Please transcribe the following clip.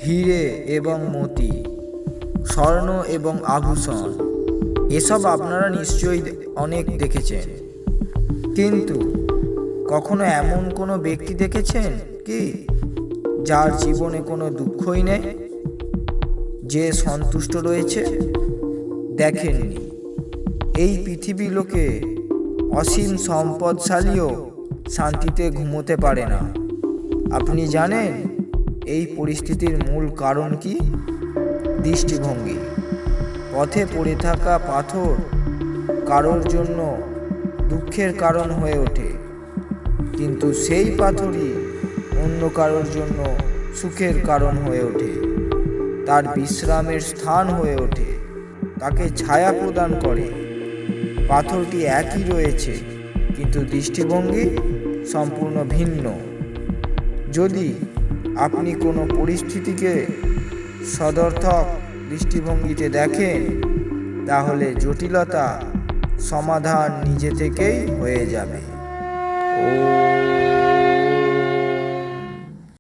হিরে এবং মতি, স্বর্ণ এবং আভূষণ, এসব আপনারা নিশ্চয়ই অনেক দেখেছেন। কিন্তু কখনো এমন কোনো ব্যক্তি দেখেছেন কি যার জীবনে কোনো দুঃখই নেই, যে সন্তুষ্ট রয়েছে? দেখেননি। এই পৃথিবী লোকে অসীম সম্পদশালীও শান্তিতে ঘুমোতে পারে না। আপনি জানেন এই পরিস্থিতির মূল কারণ কি? দৃষ্টিভঙ্গি। পথে পড়ে থাকা পাথর কারোর জন্য দুঃখের কারণ হয়ে ওঠে, কিন্তু সেই পাথরই অন্য কারোর জন্য সুখের কারণ হয়ে ওঠে। তার বিশ্রামের স্থান হয়ে ওঠে, তাকে ছায়া প্রদান করে। পাথরটি একই রয়েছে, কিন্তু দৃষ্টিভঙ্গি সম্পূর্ণ ভিন্ন। যদি আপনি কোনো পরিস্থিতিকে সদর্থক দৃষ্টিভঙ্গিতে দেখেন, তাহলে জটিলতা সমাধান নিজে থেকেই হয়ে যাবে।